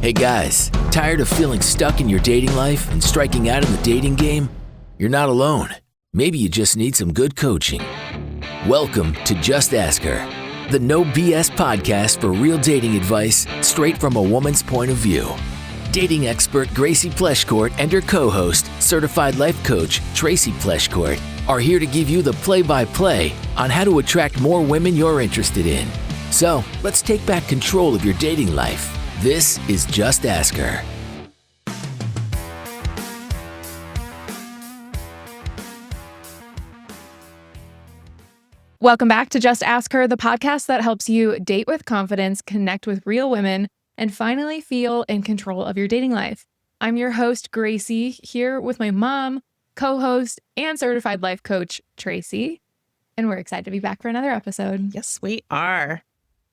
Hey guys, tired of feeling stuck in your dating life and striking out in the dating game? You're not alone. Maybe you just need some good coaching. Welcome to Just Ask Her, the no BS podcast for real dating advice straight from a woman's point of view. Dating expert Gracie Pleschourt and her co-host, certified life coach Tracy Pleschourt, are here to give you the play-by-play on how to attract more women you're interested in. So, let's take back control of your dating life. This is Just Ask Her. Welcome back to Just Ask Her, the podcast that helps you date with confidence, connect with real women, and finally feel in control of your dating life. I'm your host, Gracie, here with my mom, co-host, and certified life coach, Tracy. And we're excited to be back for another episode. Yes, we are.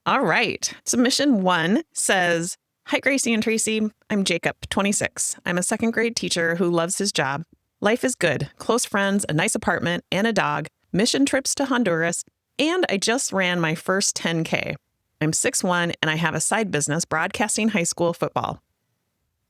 All right. Submission 1 says, "Hi, Gracie and Tracy. I'm Jacob, 26. I'm a second grade teacher who loves his job. Life is good. Close friends, a nice apartment, and a dog. Mission trips to Honduras. And I just ran my first 10K. I'm 6'1", and I have a side business broadcasting high school football.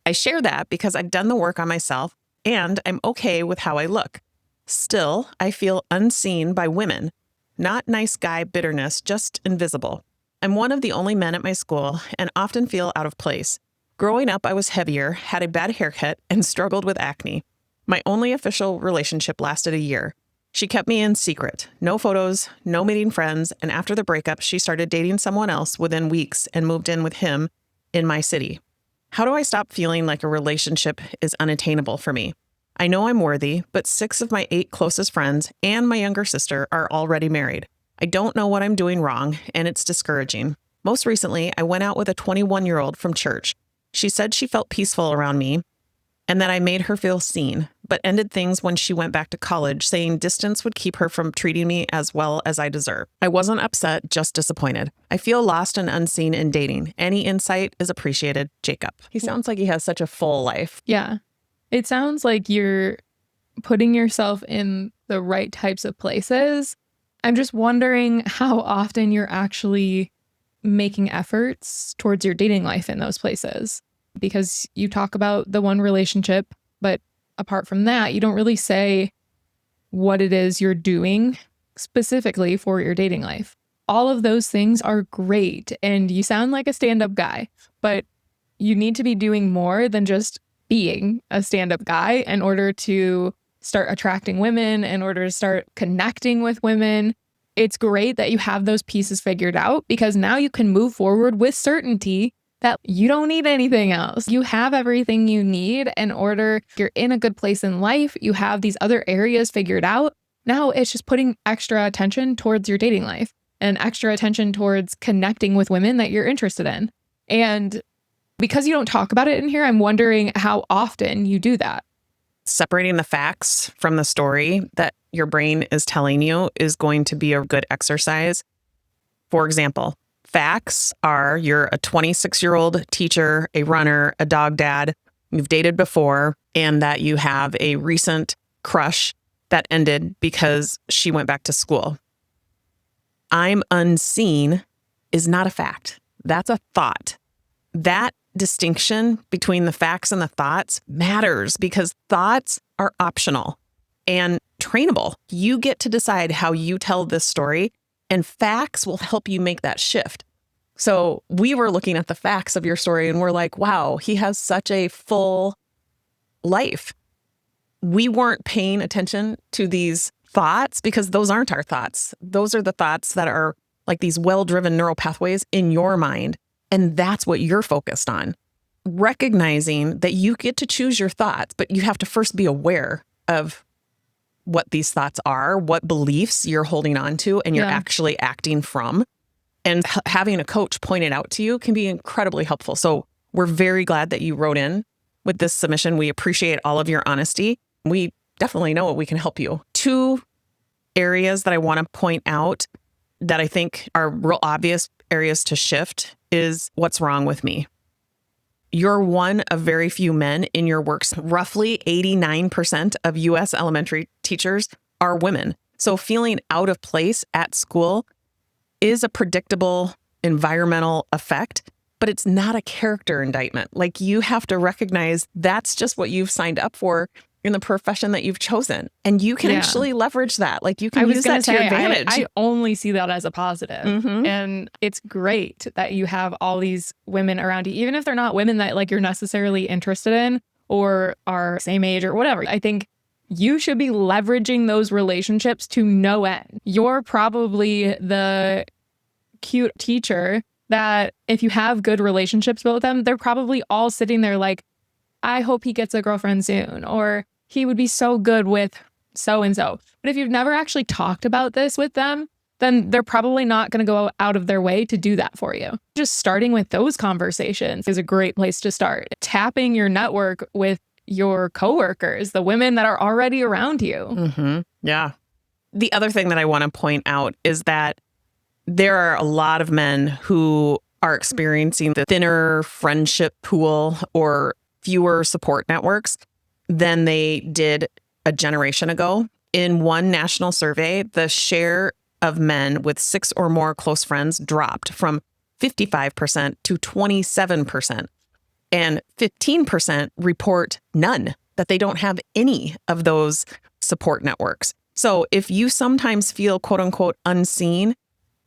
I share that because I've done the work on myself, and I'm okay with how I look. Still, I feel unseen by women. Not nice guy bitterness, just invisible. I'm one of the only men at my school and often feel out of place. Growing up, I was heavier, had a bad haircut, and struggled with acne. My only official relationship lasted a year. She kept me in secret. No photos, no meeting friends, and after the breakup, she started dating someone else within weeks and moved in with him in my city. How do I stop feeling like a relationship is unattainable for me? I know I'm worthy, but 6 of my 8 closest friends and my younger sister are already married. I don't know what I'm doing wrong, and it's discouraging. Most recently, I went out with a 21-year-old from church. She said she felt peaceful around me and that I made her feel seen, but ended things when she went back to college, saying distance would keep her from treating me as well as I deserve. I wasn't upset, just disappointed. I feel lost and unseen in dating. Any insight is appreciated. Jacob." He sounds like he has such a full life. Yeah. It sounds like you're putting yourself in the right types of places. I'm just wondering how often you're actually making efforts towards your dating life in those places. Because you talk about the one relationship, but apart from that, you don't really say what it is you're doing specifically for your dating life. All of those things are great, and you sound like a stand-up guy, but you need to be doing more than just being a stand-up guy in order to start attracting women, in order to start connecting with women. It's great that you have those pieces figured out because now you can move forward with certainty that you don't need anything else. You have everything you need in order. You're in a good place in life. You have these other areas figured out. Now it's just putting extra attention towards your dating life and extra attention towards connecting with women that you're interested in. And because you don't talk about it in here, I'm wondering how often you do that. Separating the facts from the story that your brain is telling you is going to be a good exercise. For example, facts are you're a 26-year-old teacher, a runner, a dog dad, you've dated before, and that you have a recent crush that ended because she went back to school. I'm unseen is not a fact. That's a thought. That distinction between the facts and the thoughts matters because thoughts are optional and trainable. You get to decide how you tell this story, and facts will help you make that shift. So we were looking at the facts of your story and we're like, wow, he has such a full life. We weren't paying attention to these thoughts because those aren't our thoughts. Those are the thoughts that are like these well-driven neural pathways in your mind. And that's what you're focused on. Recognizing that you get to choose your thoughts, but you have to first be aware of what these thoughts are, what beliefs you're holding on to and you're actually acting from. And having a coach point it out to you can be incredibly helpful. So we're very glad that you wrote in with this submission. We appreciate all of your honesty. We definitely know what we can help you. 2 areas that I want to point out that I think are real obvious areas to shift is what's wrong with me. You're one of very few men in your works. Roughly 89% of U.S. elementary teachers are women. So feeling out of place at school is a predictable environmental effect but it's not a character indictment. Like, you have to recognize that's just what you've signed up for in the profession that you've chosen. And you can actually leverage that. Like, you can use that to your advantage. I only see that as a positive. And it's great that you have all these women around you, even if they're not women that like you're necessarily interested in or are same age or whatever. I think you should be leveraging those relationships to no end. You're probably the cute teacher that if you have good relationships with them, they're probably all sitting there like, I hope he gets a girlfriend soon, or he would be so good with so-and-so. But if you've never actually talked about this with them, then they're probably not going to go out of their way to do that for you. Just starting with those conversations is a great place to start. Tapping your network with your coworkers, the women that are already around you. Yeah. The other thing that I want to point out is that there are a lot of men who are experiencing the thinner friendship pool or fewer support networks than they did a generation ago. In one national survey, the share of men with 6 or more close friends dropped from 55% to 27%. And 15% report none, that they don't have any of those support networks. So if you sometimes feel quote unquote unseen,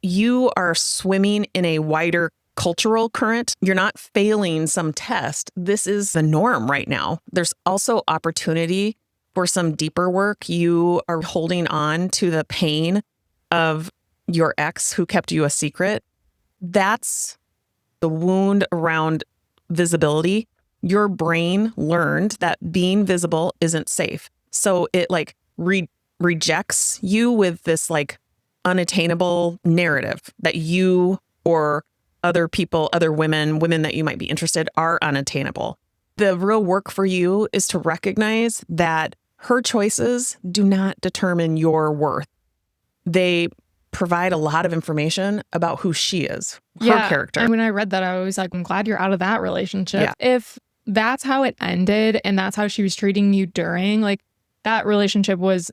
you are swimming in a wider cultural current. You're not failing some test. This is the norm right now. There's also opportunity for some deeper work. You are holding on to the pain of your ex who kept you a secret. That's the wound around visibility. Your brain learned that being visible isn't safe. So it like rejects you with this like unattainable narrative that you or other people, other women that you might be interested are unattainable. The real work for you is to recognize that her choices do not determine your worth. They provide a lot of information about who she is, her character. And when I read that, I was like, I'm glad you're out of that relationship. Yeah. If that's how it ended and that's how she was treating you during, like, that relationship was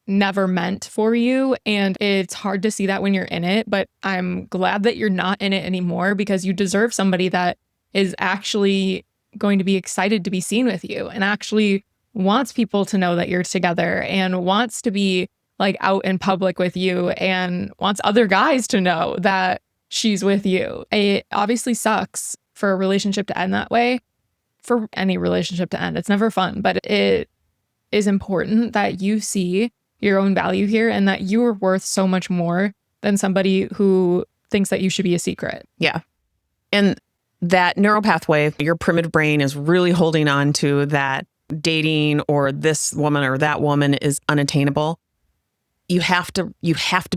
never meant for you. And it's hard to see that when you're in it, but I'm glad that you're not in it anymore, because you deserve somebody that is actually going to be excited to be seen with you and actually wants people to know that you're together and wants to be like out in public with you and wants other guys to know that she's with you. It obviously sucks for a relationship to end that way, for any relationship to end. It's never fun, but it is important that you see your own value here and that you are worth so much more than somebody who thinks that you should be a secret. Yeah. And that neural pathway, your primitive brain is really holding on to that dating or this woman or that woman is unattainable. You have to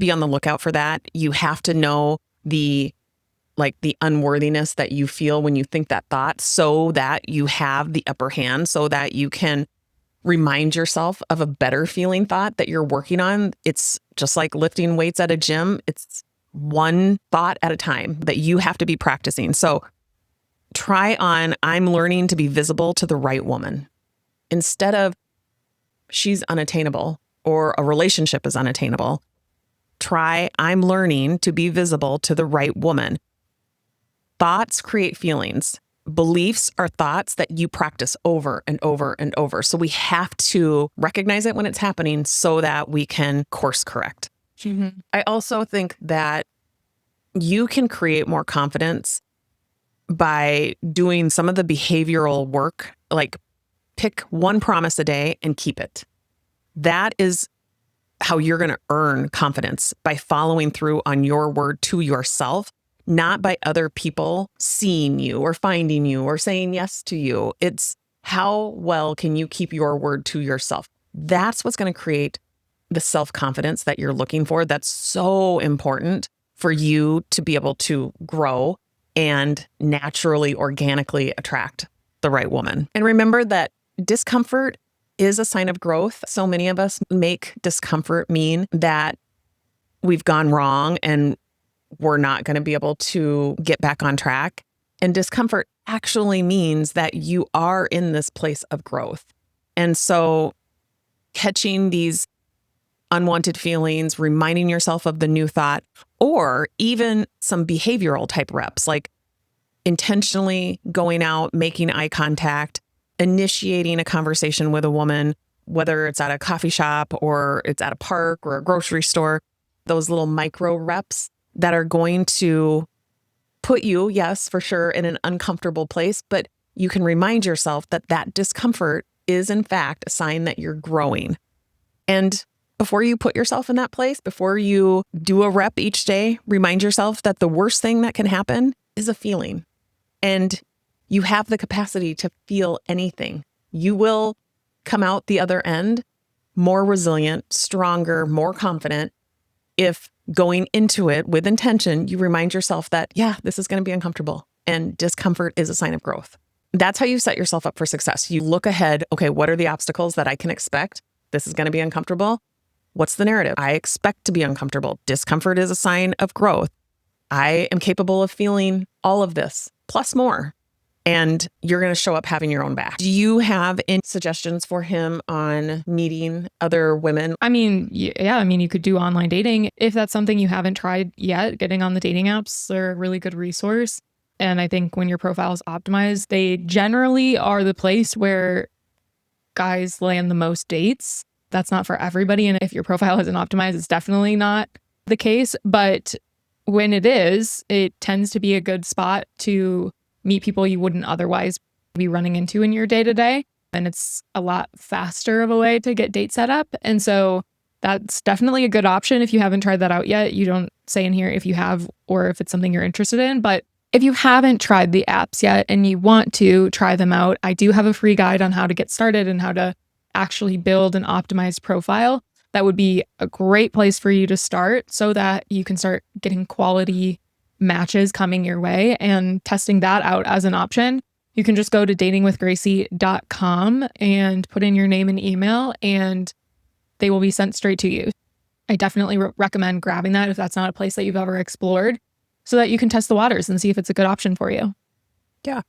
be on the lookout for that. You have to know the unworthiness that you feel when you think that thought, so that you have the upper hand, so that you can remind yourself of a better feeling thought that you're working on. It's just like lifting weights at a gym. It's one thought at a time that you have to be practicing. So try on, I'm learning to be visible to the right woman. Instead of she's unattainable or a relationship is unattainable, try, I'm learning to be visible to the right woman. Thoughts create feelings. Beliefs are thoughts that you practice over and over and over. So we have to recognize it when it's happening so that we can course correct. Mm-hmm. I also think that you can create more confidence by doing some of the behavioral work, like pick one promise a day and keep it. That is how you're going to earn confidence, by following through on your word to yourself, not by other people seeing you or finding you or saying yes to you. It's how well can you keep your word to yourself? That's what's going to create the self-confidence that you're looking for. That's so important for you to be able to grow and naturally, organically attract the right woman. And remember that discomfort is a sign of growth. So many of us make discomfort mean that we've gone wrong and we're not going to be able to get back on track. And discomfort actually means that you are in this place of growth. And so catching these unwanted feelings, reminding yourself of the new thought, or even some behavioral type reps, like intentionally going out, making eye contact, initiating a conversation with a woman, whether it's at a coffee shop or it's at a park or a grocery store, those little micro reps that are going to put you, yes, for sure, in an uncomfortable place, but you can remind yourself that that discomfort is in fact a sign that you're growing. And before you put yourself in that place, before you do a rep each day, remind yourself that the worst thing that can happen is a feeling. And you have the capacity to feel anything. You will come out the other end more resilient, stronger, more confident if going into it with intention, you remind yourself that, yeah, this is going to be uncomfortable and discomfort is a sign of growth. That's how you set yourself up for success. You look ahead. Okay, what are the obstacles that I can expect? This is going to be uncomfortable. What's the narrative? I expect to be uncomfortable. Discomfort is a sign of growth. I am capable of feeling all of this, plus more. And you're going to show up having your own back. Do you have any suggestions for him on meeting other women? I mean, yeah, you could do online dating. If that's something you haven't tried yet, getting on the dating apps, they're a really good resource. And I think when your profile is optimized, they generally are the place where guys land the most dates. That's not for everybody. And if your profile isn't optimized, it's definitely not the case. But when it is, it tends to be a good spot to meet people you wouldn't otherwise be running into in your day-to-day. And it's a lot faster of a way to get dates set up. And so that's definitely a good option if you haven't tried that out yet. You don't say in here if you have or if it's something you're interested in. But if you haven't tried the apps yet and you want to try them out, I do have a free guide on how to get started and how to actually build an optimized profile. That would be a great place for you to start so that you can start getting quality matches coming your way and testing that out as an option. You can just go to datingwithgracie.com and put in your name and email and they will be sent straight to you. I definitely recommend grabbing that if that's not a place that you've ever explored so that you can test the waters and see if it's a good option for you. Yeah.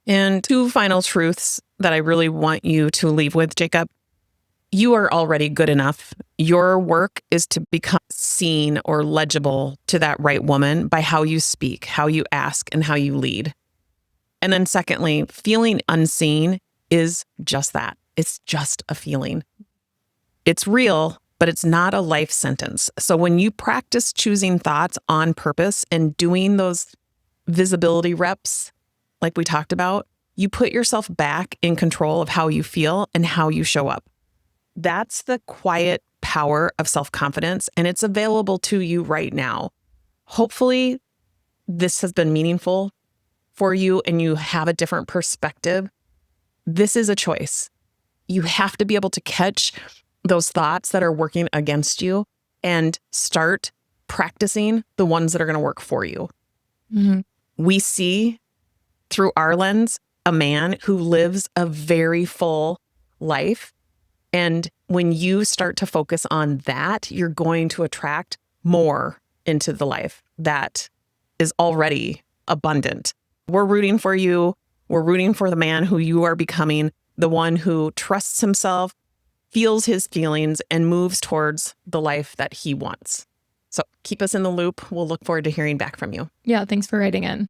And two final truths that I really want you to leave with, Jacob. You are already good enough. Your work is to become seen or legible to that right woman by how you speak, how you ask, and how you lead. And then secondly, feeling unseen is just that. It's just a feeling. It's real, but it's not a life sentence. So when you practice choosing thoughts on purpose and doing those visibility reps, like we talked about, you put yourself back in control of how you feel and how you show up. That's the quiet power of self-confidence, and it's available to you right now. Hopefully, this has been meaningful for you and you have a different perspective. This is a choice. You have to be able to catch those thoughts that are working against you and start practicing the ones that are going to work for you. Mm-hmm. We see through our lens a man who lives a very full life. And when you start to focus on that, you're going to attract more into the life that is already abundant. We're rooting for you. We're rooting for the man who you are becoming, the one who trusts himself, feels his feelings, and moves towards the life that he wants. So keep us in the loop. We'll look forward to hearing back from you. Yeah, thanks for writing in.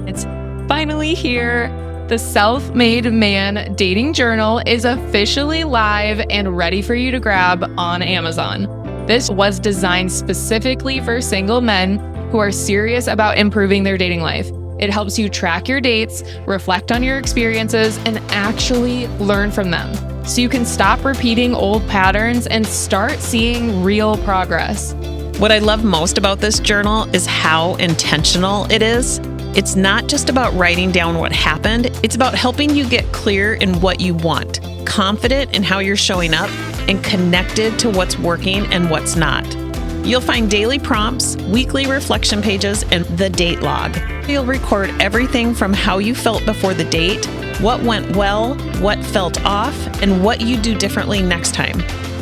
It's finally here. The Self-Made Man Dating Journal is officially live and ready for you to grab on Amazon. This was designed specifically for single men who are serious about improving their dating life. It helps you track your dates, reflect on your experiences, and actually learn from them, so you can stop repeating old patterns and start seeing real progress. What I love most about this journal is how intentional it is. It's not just about writing down what happened. It's about helping you get clear in what you want, confident in how you're showing up, and connected to what's working and what's not. You'll find daily prompts, weekly reflection pages, and the date log. You'll record everything from how you felt before the date, what went well, what felt off, and what you do differently next time.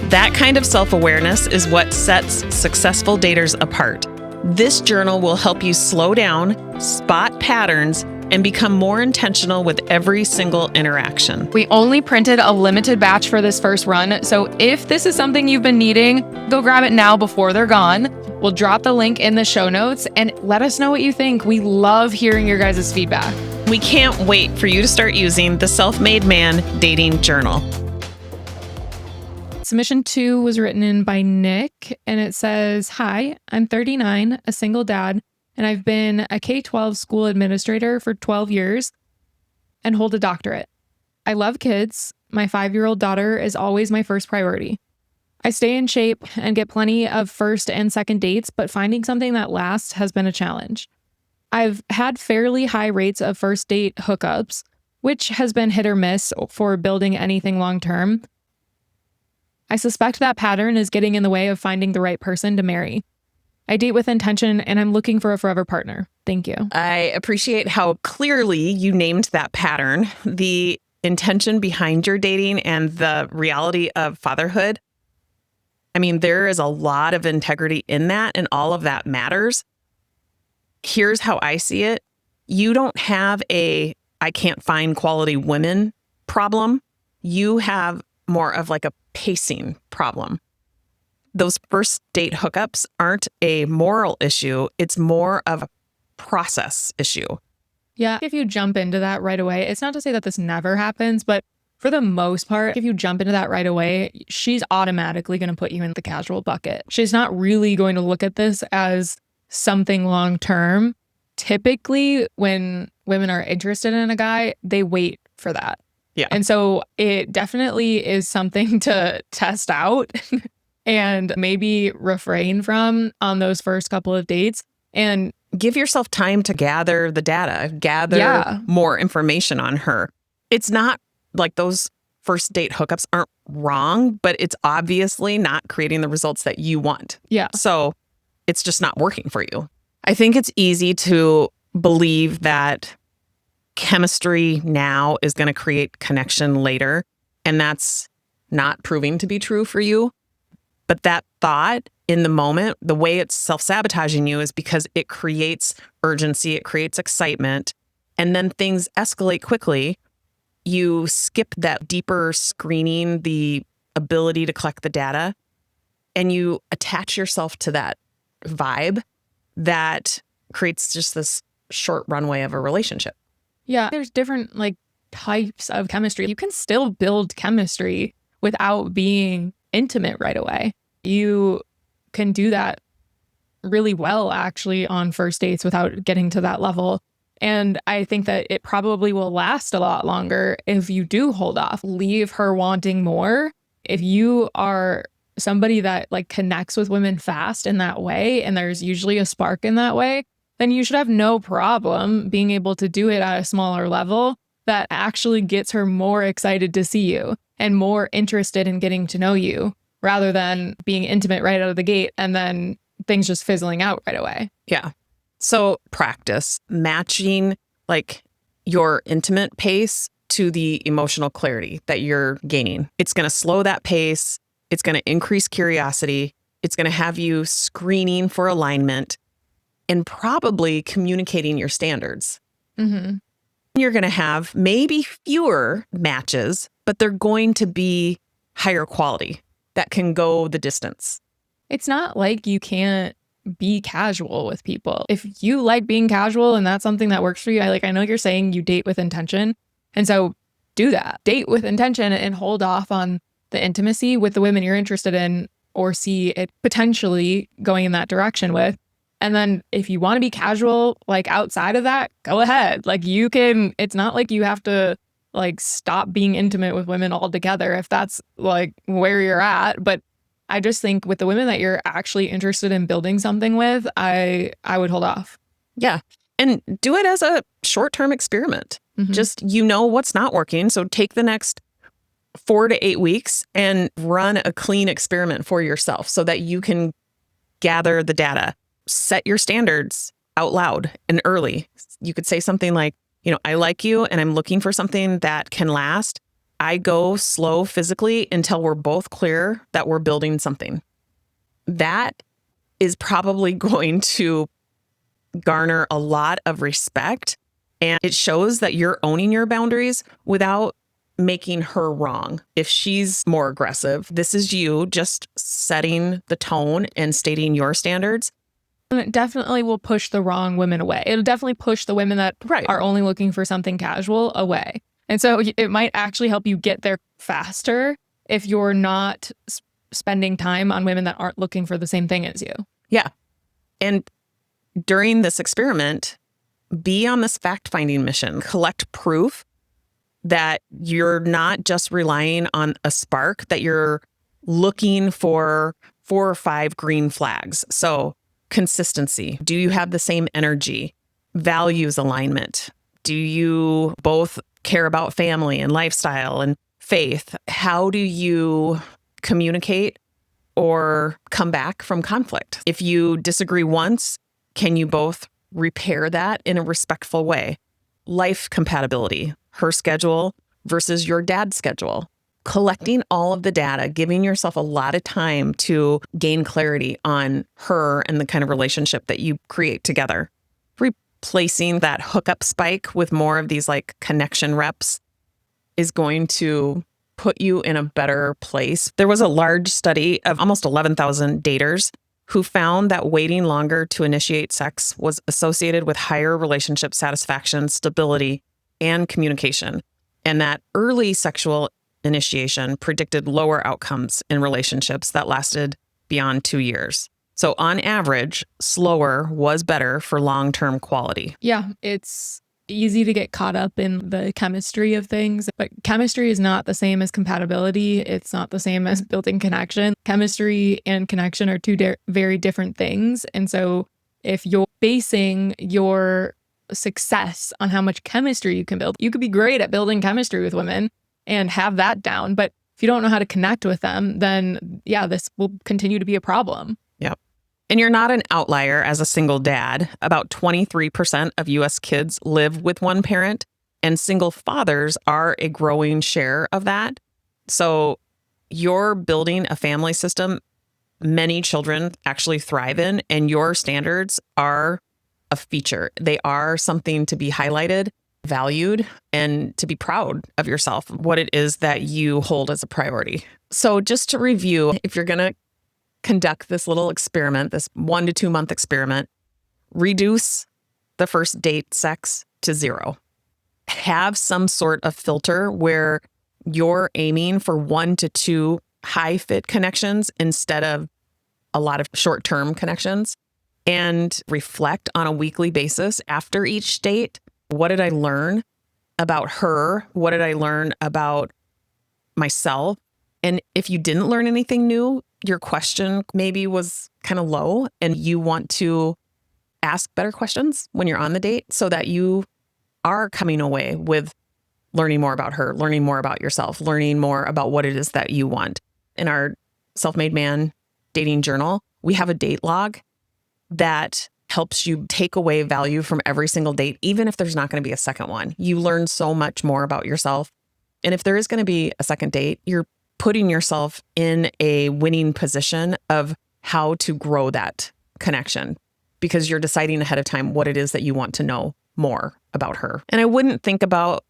That kind of self-awareness is what sets successful daters apart. This journal will help you slow down, spot patterns, and become more intentional with every single interaction. We only printed a limited batch for this first run, so if this is something you've been needing, go grab it now before they're gone. We'll drop the link in the show notes and let us know what you think. We love hearing your guys' feedback. We can't wait for you to start using the Self-Made Man Dating Journal. Submission 2 was written in by Nick, and it says, "Hi, I'm 39, a single dad, and I've been a K-12 school administrator for 12 years and hold a doctorate. I love kids. My 5-year-old daughter is always my first priority. I stay in shape and get plenty of first and second dates, but finding something that lasts has been a challenge. I've had fairly high rates of first date hookups, which has been hit or miss for building anything long-term. I suspect that pattern is getting in the way of finding the right person to marry. I date with intention and I'm looking for a forever partner. Thank you." I appreciate how clearly you named that pattern, the intention behind your dating and the reality of fatherhood. I mean, there is a lot of integrity in that, and all of that matters. Here's how I see it. You don't have a "I can't find quality women" problem. You have more of like a pacing problem. Those first date hookups aren't a moral issue. It's more of a process issue. Yeah, if you jump into that right away, it's not to say that this never happens, but for the most part, if you jump into that right away, she's automatically going to put you in the casual bucket. She's not really going to look at this as something long term. Typically, when women are interested in a guy, they wait for that. Yeah. And so it definitely is something to test out and maybe refrain from on those first couple of dates. And give yourself time to gather the data, gather more information on her. It's not like those first date hookups aren't wrong, but it's obviously not creating the results that you want. Yeah. So it's just not working for you. I think it's easy to believe that chemistry now is going to create connection later, and that's not proving to be true for you. But that thought in the moment, the way it's self-sabotaging you is because it creates urgency, it creates excitement, and then things escalate quickly. You skip that deeper screening, the ability to collect the data, and you attach yourself to that vibe that creates just this short runway of a relationship. Yeah, there's different types of chemistry. You can still build chemistry without being intimate right away. You can do that really well, actually, on first dates without getting to that level. And I think that it probably will last a lot longer if you do hold off, leave her wanting more. If you are somebody that connects with women fast in that way, and there's usually a spark in that way, then you should have no problem being able to do it at a smaller level that actually gets her more excited to see you and more interested in getting to know you, rather than being intimate right out of the gate and then things just fizzling out right away. Yeah. So practice matching your intimate pace to the emotional clarity that you're gaining. It's going to slow that pace. It's going to increase curiosity. It's going to have you screening for alignment and probably communicating your standards. Mm-hmm. You're going to have maybe fewer matches, but they're going to be higher quality that can go the distance. It's not like you can't be casual with people. If you like being casual and that's something that works for you, I know you're saying you date with intention. And so do that. Date with intention and hold off on the intimacy with the women you're interested in or see it potentially going in that direction with. And then if you want to be casual, outside of that, go ahead. You can, it's not like you have to stop being intimate with women altogether if that's where you're at. But I just think with the women that you're actually interested in building something with, I would hold off. Yeah. And do it as a short-term experiment. Mm-hmm. Just, what's not working. So take the next 4 to 8 weeks and run a clean experiment for yourself so that you can gather the data. Set your standards out loud and early. You could say something like, I like you and I'm looking for something that can last. I go slow physically until we're both clear that we're building something. That is probably going to garner a lot of respect, and it shows that you're owning your boundaries without making her wrong. If she's more aggressive, this is you just setting the tone and stating your standards. And it definitely will push the wrong women away. It'll definitely push the women that are only looking for something casual away. And so it might actually help you get there faster if you're not spending time on women that aren't looking for the same thing as you. Yeah. And during this experiment, be on this fact-finding mission. Collect proof that you're not just relying on a spark, that you're looking for 4 or 5 green flags. So consistency. Do you have the same energy? Values alignment. Do you both care about family and lifestyle and faith? How do you communicate or come back from conflict? If you disagree once, can you both repair that in a respectful way? Life compatibility, her schedule versus your dad's schedule. Collecting all of the data, giving yourself a lot of time to gain clarity on her and the kind of relationship that you create together. Replacing that hookup spike with more of these like connection reps is going to put you in a better place. There was a large study of almost 11,000 daters who found that waiting longer to initiate sex was associated with higher relationship satisfaction, stability, and communication, and that early sexual initiation predicted lower outcomes in relationships that lasted beyond 2 years. So on average, slower was better for long-term quality. Yeah, it's easy to get caught up in the chemistry of things, but chemistry is not the same as compatibility. It's not the same as building connection. Chemistry and connection are two very different things. And so if you're basing your success on how much chemistry you can build, you could be great at building chemistry with women and have that down. But if you don't know how to connect with them, then yeah, this will continue to be a problem. Yep. And you're not an outlier as a single dad. About 23% of U.S. kids live with one parent, and single fathers are a growing share of that. So you're building a family system many children actually thrive in, and your standards are a feature. They are something to be highlighted, valued, and to be proud of yourself, what it is that you hold as a priority. So just to review, if you're going to conduct this little experiment, this 1 to 2 month experiment, reduce the first date sex to 0. Have some sort of filter where you're aiming for 1 to 2 high fit connections instead of a lot of short-term connections, and reflect on a weekly basis after each date. What did I learn about her? What did I learn about myself? And if you didn't learn anything new, your question maybe was kind of low, and you want to ask better questions when you're on the date so that you are coming away with learning more about her, learning more about yourself, learning more about what it is that you want. In our Self-Made Man dating journal, we have a date log that helps you take away value from every single date, even if there's not going to be a second one. You learn so much more about yourself. And if there is going to be a second date, you're putting yourself in a winning position of how to grow that connection because you're deciding ahead of time what it is that you want to know more about her. And I wouldn't think about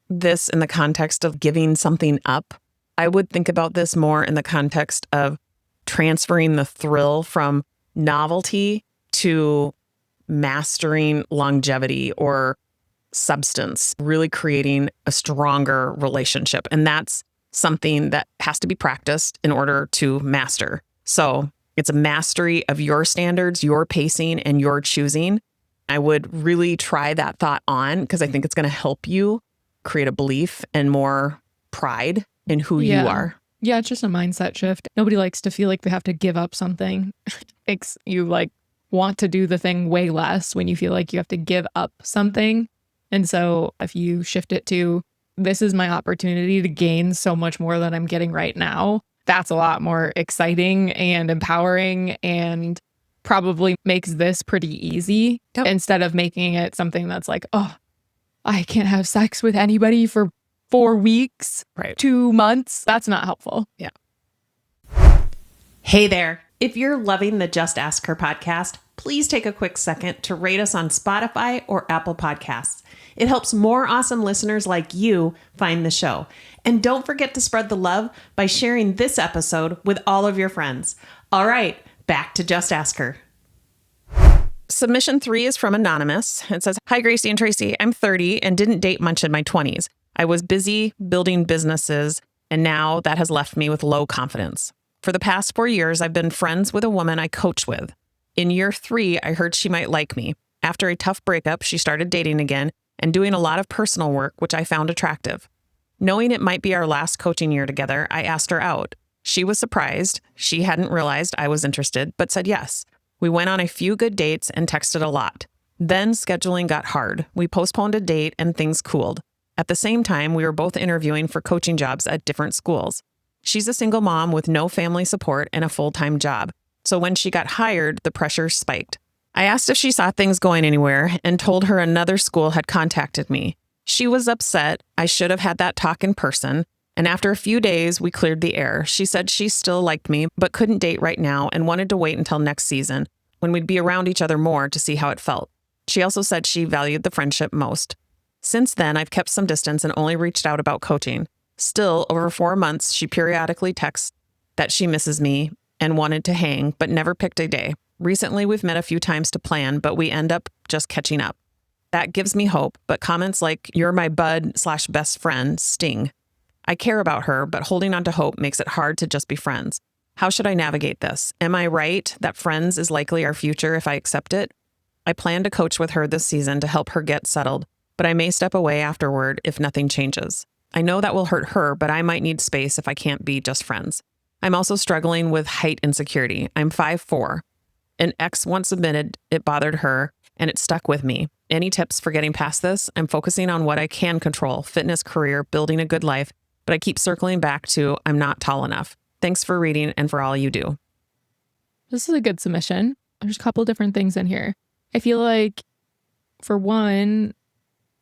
this in the context of giving something up. I would think about this more in the context of transferring the thrill from novelty to mastering longevity or substance, really creating a stronger relationship. And that's something that has to be practiced in order to master. So it's a mastery of your standards, your pacing, and your choosing. I would really try that thought on because I think it's going to help you create a belief and more pride in who you are. Yeah, it's just a mindset shift. Nobody likes to feel like they have to give up something. Makes you want to do the thing way less when you feel like you have to give up something. And so if you shift it to, this is my opportunity to gain so much more than I'm getting right now, that's a lot more exciting and empowering and probably makes this pretty easy instead of making it something that's like, oh, I can't have sex with anybody for 4 weeks, 2 months. That's not helpful. Yeah. Hey there. If you're loving the Just Ask Her podcast, please take a quick second to rate us on Spotify or Apple Podcasts. It helps more awesome listeners like you find the show. And don't forget to spread the love by sharing this episode with all of your friends. All right, back to Just Ask Her. Submission 3 is from Anonymous. It says, "Hi, Gracie and Tracy. I'm 30 and didn't date much in my 20s. I was busy building businesses, and now that has left me with low confidence. For the past 4 years, I've been friends with a woman I coach with. In year 3, I heard she might like me. After a tough breakup, she started dating again and doing a lot of personal work, which I found attractive. Knowing it might be our last coaching year together, I asked her out. She was surprised. She hadn't realized I was interested, but said yes. We went on a few good dates and texted a lot. Then scheduling got hard. We postponed a date and things cooled. At the same time, we were both interviewing for coaching jobs at different schools. She's a single mom with no family support and a full-time job. So when she got hired, the pressure spiked. I asked if she saw things going anywhere and told her another school had contacted me. She was upset. I should have had that talk in person. And after a few days, we cleared the air. She said she still liked me, but couldn't date right now and wanted to wait until next season when we'd be around each other more to see how it felt. She also said she valued the friendship most. Since then, I've kept some distance and only reached out about coaching. Still, over 4 months, she periodically texts that she misses me and wanted to hang, but never picked a day. Recently, we've met a few times to plan, but we end up just catching up. That gives me hope, but comments like, "You're my bud/best friend," sting. I care about her, but holding on to hope makes it hard to just be friends. How should I navigate this? Am I right that friends is likely our future if I accept it? I plan to coach with her this season to help her get settled, but I may step away afterward if nothing changes. I know that will hurt her, but I might need space if I can't be just friends. I'm also struggling with height insecurity. I'm 5'4". An ex once admitted it bothered her, and it stuck with me. Any tips for getting past this? I'm focusing on what I can control, fitness, career, building a good life, but I keep circling back to I'm not tall enough. Thanks for reading and for all you do. This is a good submission. There's a couple different things in here. I feel like, for one,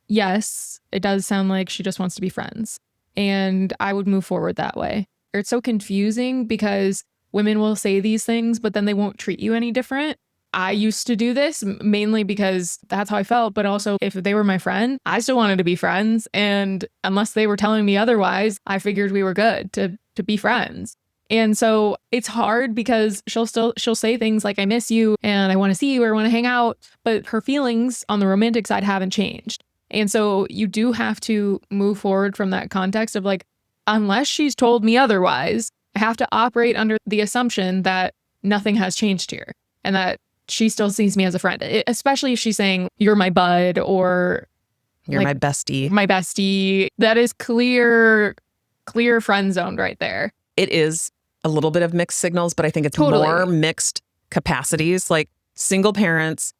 yes, it does sound like she just wants to be friends. And I would move forward that way. It's so confusing because women will say these things, but then they won't treat you any different. I used to do this mainly because that's how I felt. But also, if they were my friend, I still wanted to be friends. And unless they were telling me otherwise, I figured we were good to be friends. And so it's hard because she'll say things like, "I miss you and I want to see you or I want to hang out." But her feelings on the romantic side haven't changed. And so you do have to move forward from that context of like, unless she's told me otherwise, I have to operate under the assumption that nothing has changed here and that she still sees me as a friend, especially if she's saying, "You're my bud," or "You're like, my bestie." My bestie. That is clear friend zoned right there. It is a little bit of mixed signals, but I think it's Totally. More mixed capacities, like single parents,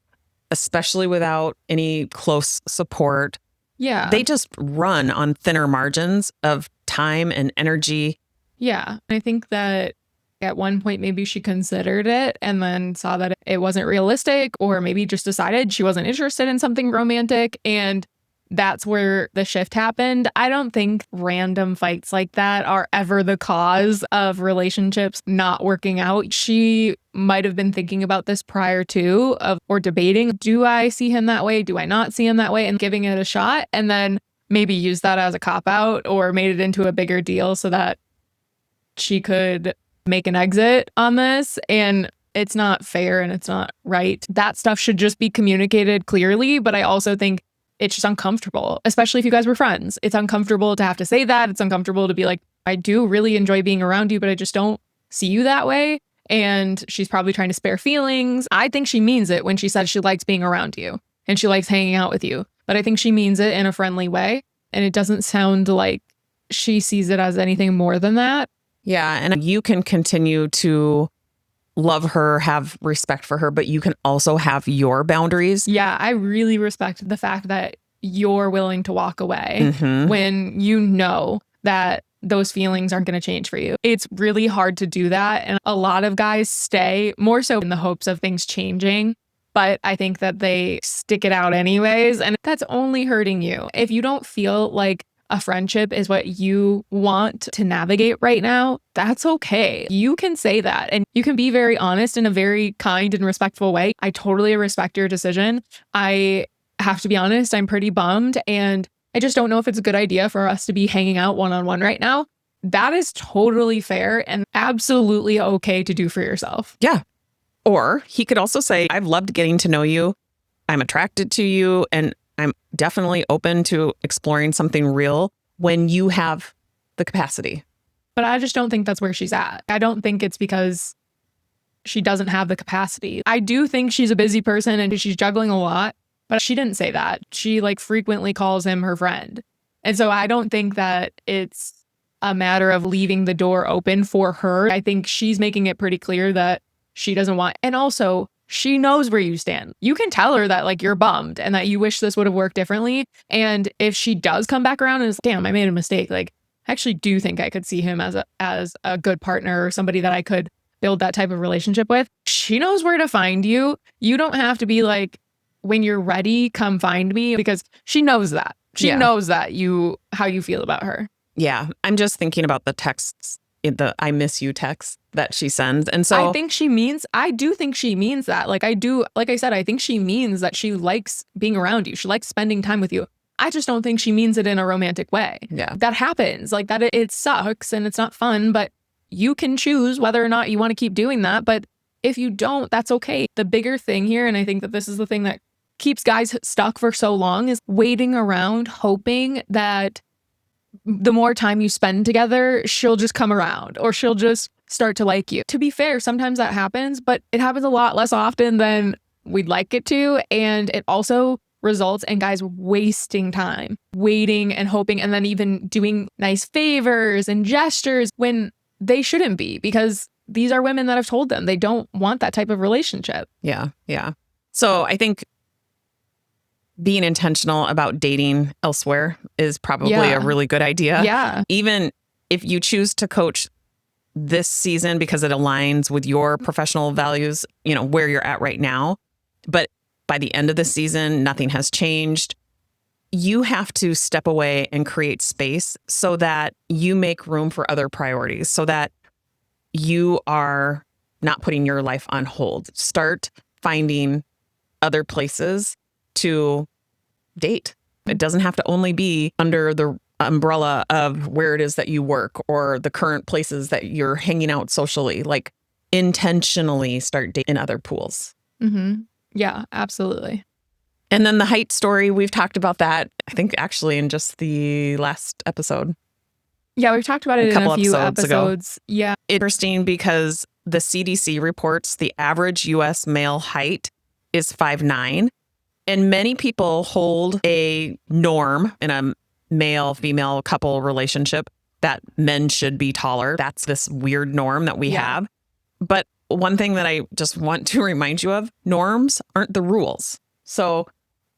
especially without any close support. Yeah. They just run on thinner margins of time and energy. Yeah. I think that at one point, maybe she considered it and then saw that it wasn't realistic, or maybe just decided she wasn't interested in something romantic. And that's where the shift happened. I don't think random fights like that are ever the cause of relationships not working out. She might have been thinking about this prior to, or debating, do I see him that way? Do I not see him that way? And giving it a shot, and then maybe use that as a cop-out or made it into a bigger deal so that she could make an exit on this. And it's not fair and it's not right. That stuff should just be communicated clearly. But I also think it's just uncomfortable, especially if you guys were friends. It's uncomfortable to have to say that. It's uncomfortable to be like, "I do really enjoy being around you, but I just don't see you that way." And she's probably trying to spare feelings. I think she means it when she says she likes being around you and she likes hanging out with you. But I think she means it in a friendly way. And it doesn't sound like she sees it as anything more than that. Yeah. And you can continue to love her, have respect for her, but you can also have your boundaries. Yeah, I really respect the fact that you're willing to walk away when you know that those feelings aren't going to change for you. It's really hard to do that. And a lot of guys stay more so in the hopes of things changing. But I think that they stick it out anyways. And that's only hurting you. If you don't feel like a friendship is what you want to navigate right now, that's okay. You can say that and you can be very honest in a very kind and respectful way. I totally respect your decision. I have to be honest, I'm pretty bummed and I just don't know if it's a good idea for us to be hanging out one-on-one right now. That is totally fair and absolutely okay to do for yourself. Yeah. Or he could also say, I've loved getting to know you. I'm attracted to you and I'm definitely open to exploring something real when you have the capacity. But I just don't think that's where she's at. I don't think it's because she doesn't have the capacity. I do think she's a busy person and she's juggling a lot, but she didn't say that. She frequently calls him her friend. And so I don't think that it's a matter of leaving the door open for her. I think she's making it pretty clear that she doesn't want, and also she knows where you stand. You can tell her that you're bummed and that you wish this would have worked differently. And if she does come back around and is, damn, I made a mistake. I actually do think I could see him as a good partner or somebody that I could build that type of relationship with. She knows where to find you. You don't have to be when you're ready, come find me, because she knows that. She knows that how you feel about her. Yeah. I'm just thinking about the texts, the I miss you text that she sends. And so I do think she means that. Like I said, I think she means that she likes being around you. She likes spending time with you. I just don't think she means it in a romantic way. Yeah. That happens. It sucks and it's not fun, but you can choose whether or not you want to keep doing that. But if you don't, that's okay. The bigger thing here, and I think that this is the thing that keeps guys stuck for so long, is waiting around, hoping that the more time you spend together, she'll just come around or she'll just start to like you. To be fair, sometimes that happens, but it happens a lot less often than we'd like it to. And it also results in guys wasting time, waiting and hoping, and then even doing nice favors and gestures when they shouldn't be, because these are women that have told them they don't want that type of relationship. Yeah. Yeah. So I think being intentional about dating elsewhere is probably a really good idea. Yeah. Even if you choose to coach this season because it aligns with your professional values, where you're at right now. But by the end of the season, nothing has changed. You have to step away and create space so that you make room for other priorities, so that you are not putting your life on hold. Start finding other places to date. It doesn't have to only be under the umbrella of where it is that you work or the current places that you're hanging out socially. Intentionally start dating in other pools. Mm-hmm. Yeah, absolutely. And then the height story, we've talked about that, I think actually in just the last episode. Yeah, we've talked about it in a few episodes. Ago. Yeah. Interesting because the CDC reports the average U.S. male height is 5'9". And many people hold a norm in a male-female couple relationship that men should be taller. That's this weird norm that we have. But one thing that I just want to remind you of, norms aren't the rules. So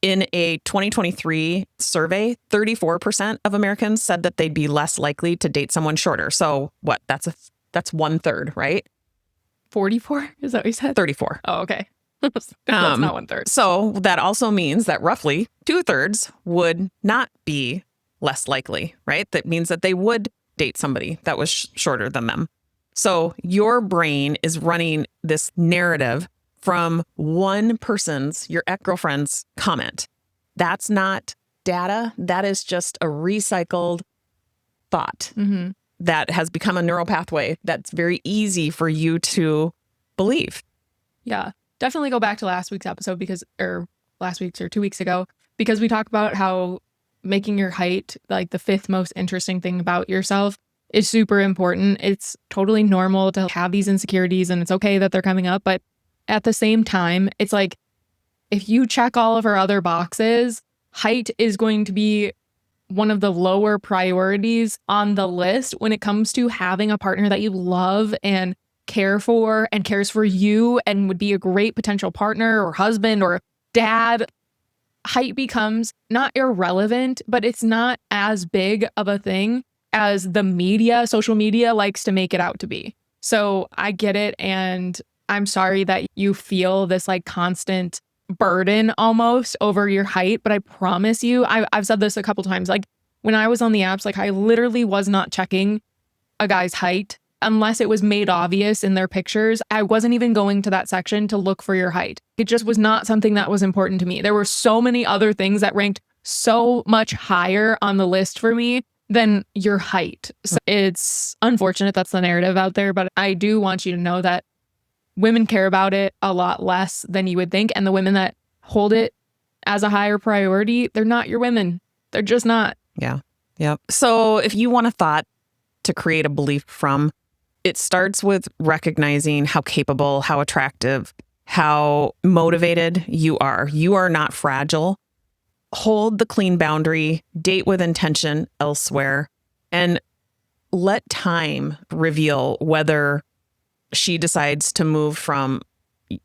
in a 2023 survey, 34% of Americans said that they'd be less likely to date someone shorter. So what? That's 1/3, right? 44? Is that what you said? 34. Oh, okay. That's not 1/3. So that also means that roughly 2/3 would not be less likely, right? That means that they would date somebody that was shorter than them. So your brain is running this narrative from one person's, your ex-girlfriend's comment. That's not data. That is just a recycled thought that has become a neural pathway that's very easy for you to believe. Yeah. Definitely go back to last week's episode or 2 weeks ago, because we talk about how making your height the 5th most interesting thing about yourself is super important. It's totally normal to have these insecurities and it's okay that they're coming up. But at the same time, it's if you check all of her other boxes, height is going to be one of the lower priorities on the list when it comes to having a partner that you love and care for and cares for you and would be a great potential partner or husband or dad. Height becomes not irrelevant, but it's not as big of a thing as the social media likes to make it out to be. So I get it. And I'm sorry that you feel this constant burden almost over your height. But I promise you, I've said this a couple times, when I was on the apps, like I literally was not checking a guy's height unless it was made obvious in their pictures. I wasn't even going to that section to look for your height. It just was not something that was important to me. There were so many other things that ranked so much higher on the list for me than your height. So it's unfortunate that's the narrative out there, but I do want you to know that women care about it a lot less than you would think. And the women that hold it as a higher priority, they're not your women. They're just not. Yeah. Yep. So if you want a thought to create a belief from, it starts with recognizing how capable, how attractive, how motivated you are. You are not fragile. Hold the clean boundary, date with intention elsewhere, and let time reveal whether she decides to move from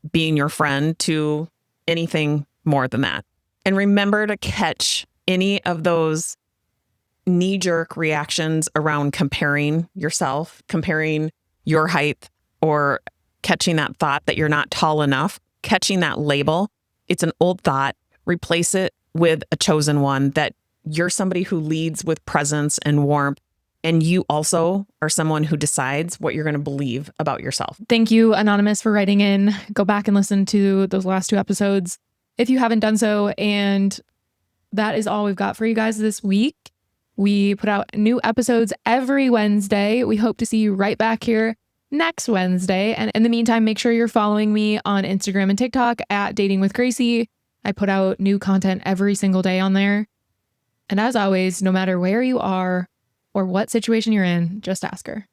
being your friend to anything more than that. And remember to catch any of those knee-jerk reactions around comparing yourself, comparing your height, or catching that thought that you're not tall enough, catching that label. It's an old thought. Replace it with a chosen one, that you're somebody who leads with presence and warmth. And you also are someone who decides what you're going to believe about yourself. Thank you, Anonymous, for writing in. Go back and listen to those last 2 episodes if you haven't done so. And that is all we've got for you guys this week. We put out new episodes every Wednesday. We hope to see you right back here next Wednesday. And in the meantime, make sure you're following me on Instagram and TikTok at Dating with Gracie. I put out new content every single day on there. And as always, no matter where you are or what situation you're in, just ask her.